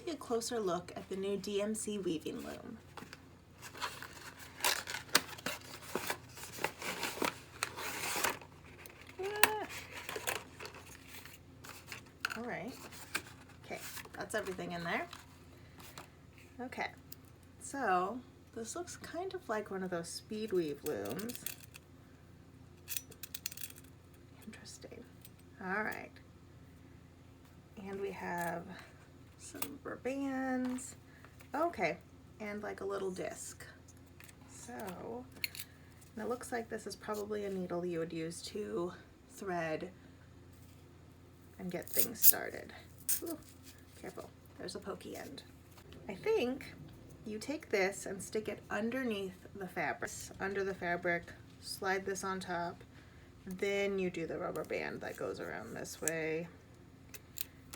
take a closer look at the new DMC weaving loom. All right, okay, that's everything in there. Okay, so this looks kind of like one of those speed weave looms. Interesting. All right, and we have some rubber bands. Okay, and like a little disc. So, and it looks like this is probably a needle you would use to thread and get things started. Ooh, careful, there's a pokey end. I think you take this and stick it underneath the fabric, slide this on top, then you do the rubber band that goes around this way.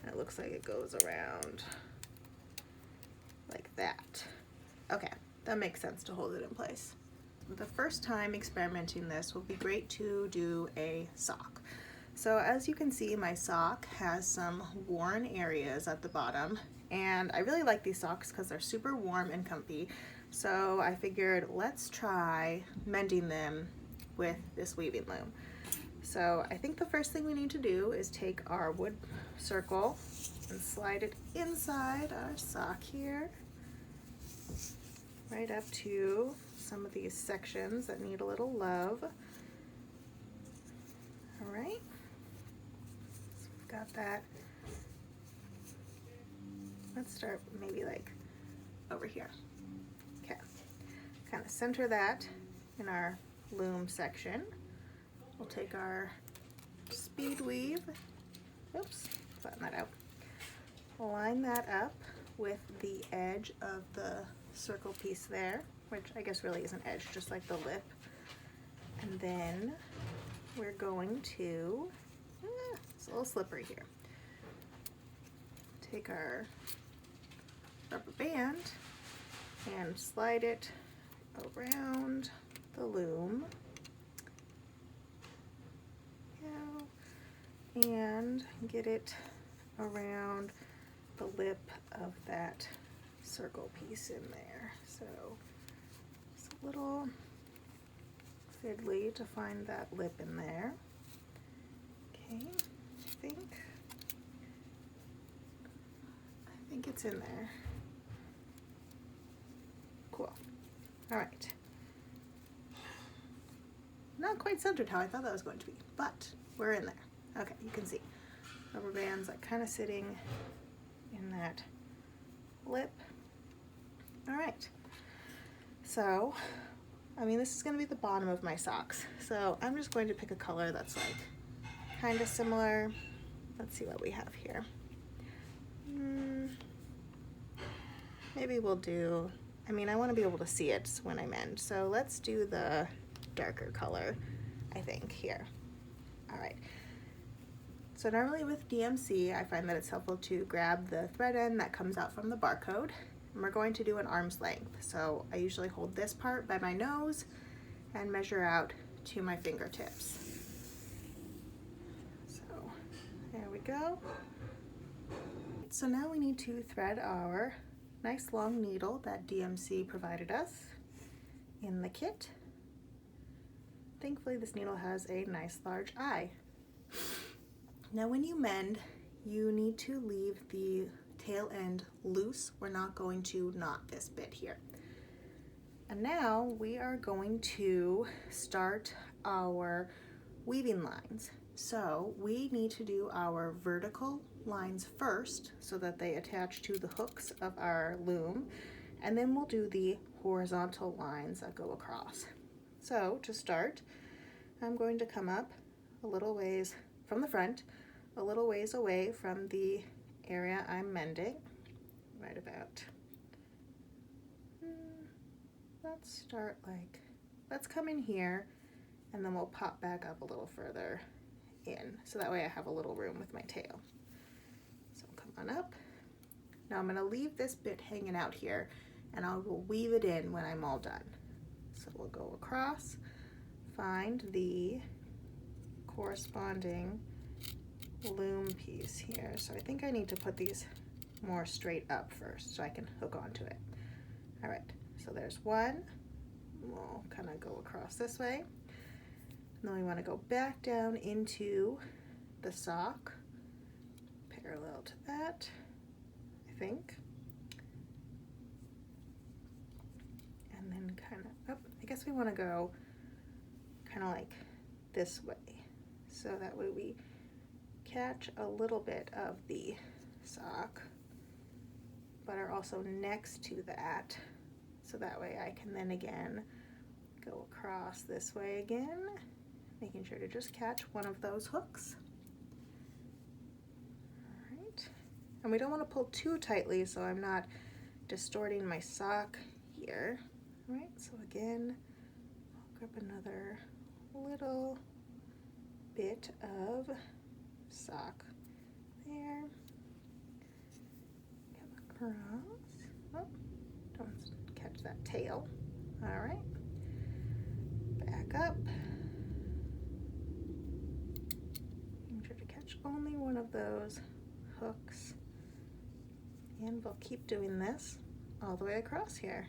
And it looks like it goes around like that. Okay, that makes sense to hold it in place. The first time experimenting this will be great to do a sock. So as you can see, my sock has some worn areas at the bottom, and I really like these socks because they're super warm and comfy. So I figured let's try mending them with this weaving loom. So I think the first thing we need to do is take our wood circle and slide it inside our sock here, right up to some of these sections that need a little love. All right. Got that. Let's start maybe like over here. Okay, kind of center that in our loom section. We'll take our speed weave, oops, flatten that out. Line that up with the edge of the circle piece there, which I guess really is an edge, just like the lip. And then we're going to, it's a little slippery here. Take our rubber band and slide it around the loom. And get it around the lip of that circle piece in there. So it's a little fiddly to find that lip in there. Okay, I think it's in there. Cool. All right. Not quite centered how I thought that was going to be, but we're in there. Okay, you can see rubber bands like kind of sitting in that lip. All right. So, I mean, this is going to be the bottom of my socks. So I'm just going to pick a color that's like kind of similar. Let's see what we have here. Maybe we'll do, I mean, I want to be able to see it when I mend. So let's do the darker color, I think, here. All right. So normally with DMC, I find that it's helpful to grab the thread end that comes out from the barcode, and we're going to do an arm's length. So I usually hold this part by my nose and measure out to my fingertips. So there we go. So now we need to thread our nice long needle that DMC provided us in the kit. Thankfully, this needle has a nice large eye. Now when you mend, you need to leave the tail end loose. We're not going to knot this bit here. And now we are going to start our weaving lines. So we need to do our vertical lines first so that they attach to the hooks of our loom, and then we'll do the horizontal lines that go across. So to start, I'm going to come up a little ways from the front, a little ways away from the area I'm mending, right about, let's start like, let's come in here, and then we'll pop back up a little further in, so that way I have a little room with my tail. So come on up. Now I'm gonna leave this bit hanging out here, and I will weave it in when I'm all done. So we'll go across, find the corresponding loom piece here. So I think I need to put these more straight up first so I can hook onto it. All right, so there's one. We'll kind of go across this way. And then we want to go back down into the sock, parallel to that, I think. And then kind of up. I guess we want to go kind of like this way, so that way we catch a little bit of the sock, but are also next to that, so that way I can then again go across this way again, making sure to just catch one of those hooks. All right, and we don't want to pull too tightly so I'm not distorting my sock here. All right, so again, I'll grab another little bit of sock there, come across, oh, don't catch that tail. All right, back up, make sure to catch only one of those hooks, and we'll keep doing this all the way across here.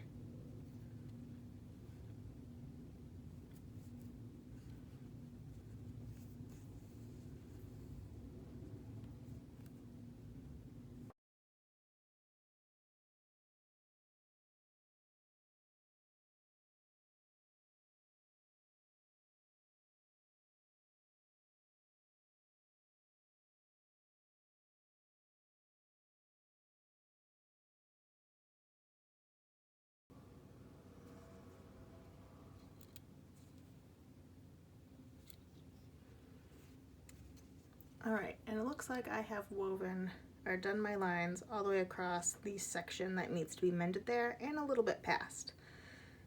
All right, and it looks like I have woven or done my lines all the way across the section that needs to be mended there and a little bit past.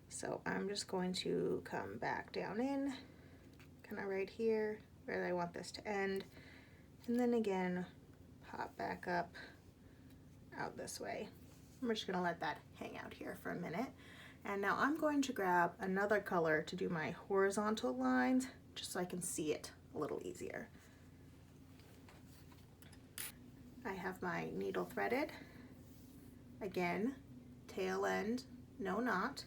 So I'm just going to come back down in, kind of right here where I want this to end, and then again pop back up out this way. I'm just gonna let that hang out here for a minute. And now I'm going to grab another color to do my horizontal lines, just so I can see it a little easier. I have my needle threaded, again, tail end, no knot,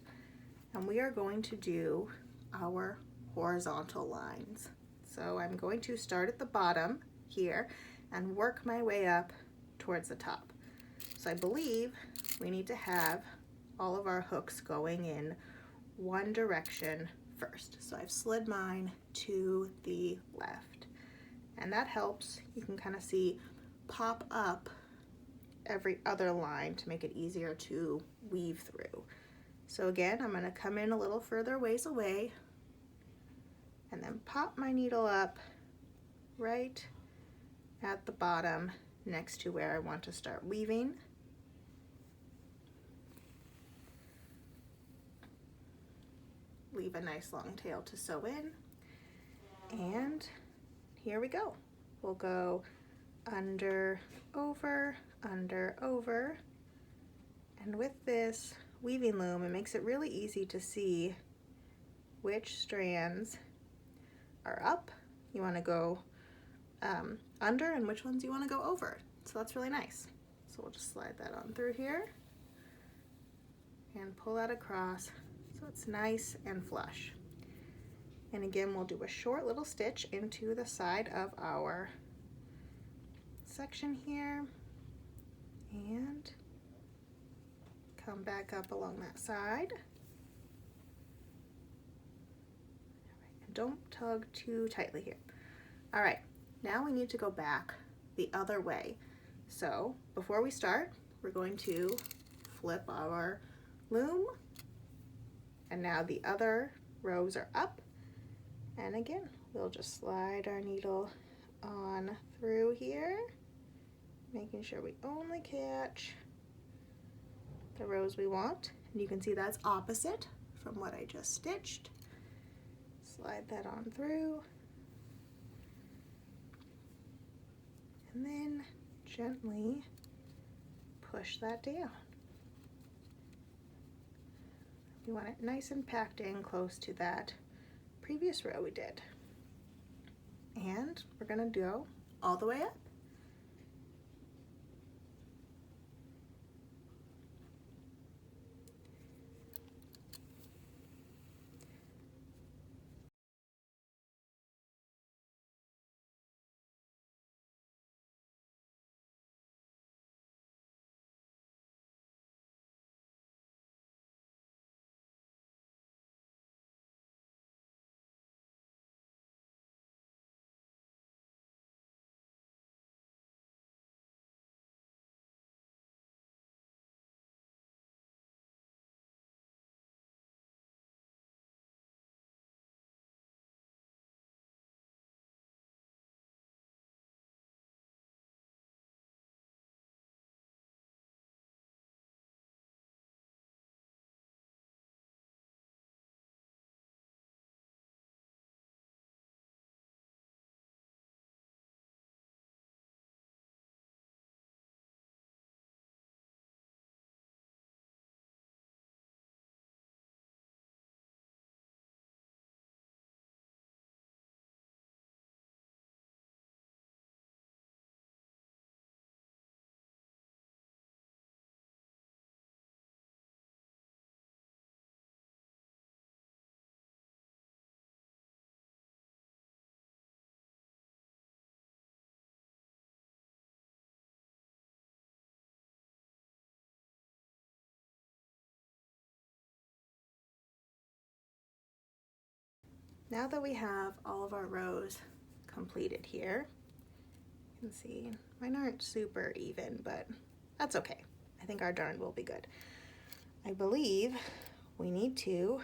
and we are going to do our horizontal lines. So I'm going to start at the bottom here and work my way up towards the top. So I believe we need to have all of our hooks going in one direction first. So I've slid mine to the left, and that helps. You can kind of see pop up every other line to make it easier to weave through. So again, I'm going to come in a little further ways away and then pop my needle up right at the bottom next to where I want to start weaving. Leave a nice long tail to sew in, and here we go. We'll go under, over, and with this weaving loom, it makes it really easy to see which strands are up, you want to go under, and which ones you want to go over. So that's really nice. So we'll just slide that on through here and pull that across so it's nice and flush. And again, we'll do a short little stitch into the side of our section here and come back up along that side. And don't tug too tightly here. All right, now we need to go back the other way. So before we start, we're going to flip our loom, and now the other rows are up, and again we'll just slide our needle on through here, making sure we only catch the rows we want. And you can see that's opposite from what I just stitched. Slide that on through, and then gently push that down. You want it nice and packed in close to that previous row we did. And we're gonna go all the way up. now that we have all of our rows completed here, you can see mine aren't super even, but that's okay. I think our darn will be good. I believe we need to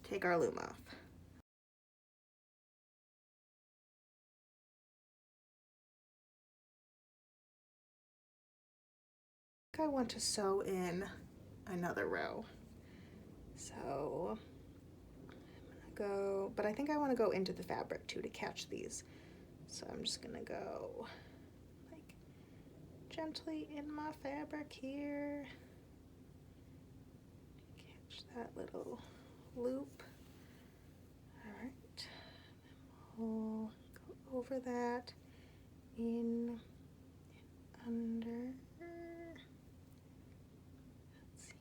take our loom off. I want to sew in another row. So I'm gonna go, but I think I want to go into the fabric too to catch these. So I'm just gonna go like gently in my fabric here. Catch that little loop. All right, we'll go over that in and under. Let's see.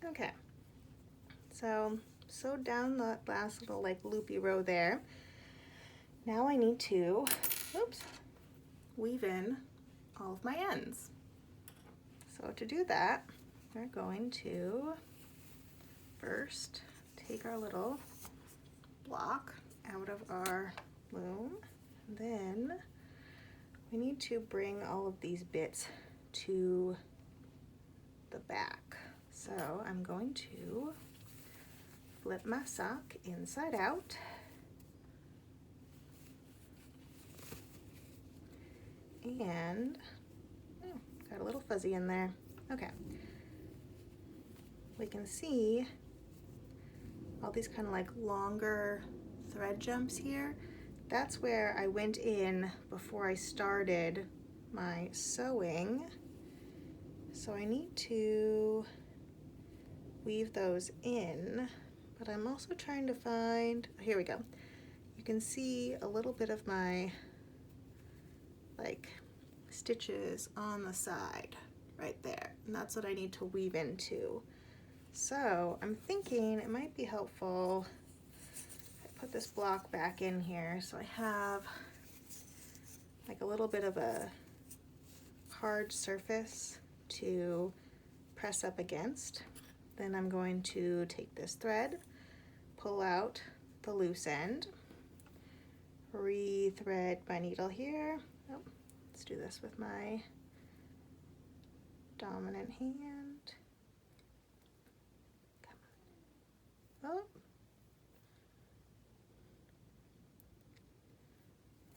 Okay, so sew down the last little like loopy row there. Now I need to, oops, weave in all of my ends. So to do that, we're going to first take our little block out of our loom. Then we need to bring all of these bits to the back. So I'm going to flip my sock inside out. And oh, got a little fuzzy in there. Okay. We can see all these kind of like longer thread jumps here. That's where I went in before I started my sewing. So I need to weave those in, but I'm also trying to find, here we go. You can see a little bit of my like stitches on the side right there, and that's what I need to weave into. So I'm thinking it might be helpful if I put this block back in here so I have like a little bit of a hard surface to press up against. Then I'm going to take this thread, pull out the loose end, re-thread my needle here. Oh, let's do this with my dominant hand. Come on. Oh.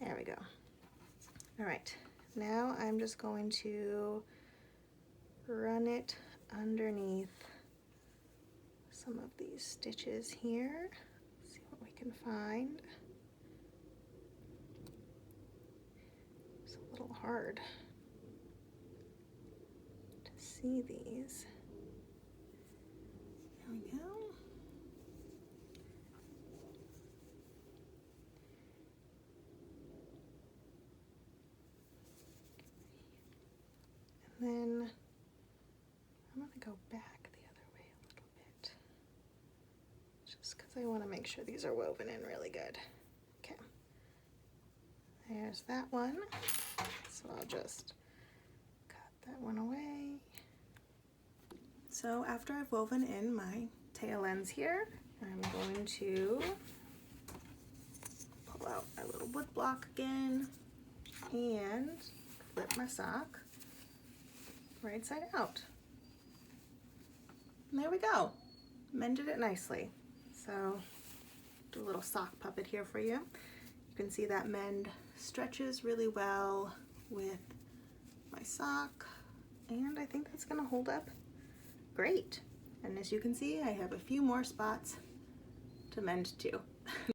There we go. All right, now I'm just going to run it underneath some of these stitches here. See what we can find. It's a little hard to see these. There we go. And then I'm going to go back the other way a little bit, just because I want to make sure these are woven in really good. Okay, there's that one. So I'll just cut that one away. So after I've woven in my tail ends here, I'm going to pull out my little wood block again and flip my sock right side out. And there we go. Mended it nicely. So do a little sock puppet here for you. You can see that mend stretches really well with my sock, and I think that's gonna hold up great. And as you can see, I have a few more spots to mend to.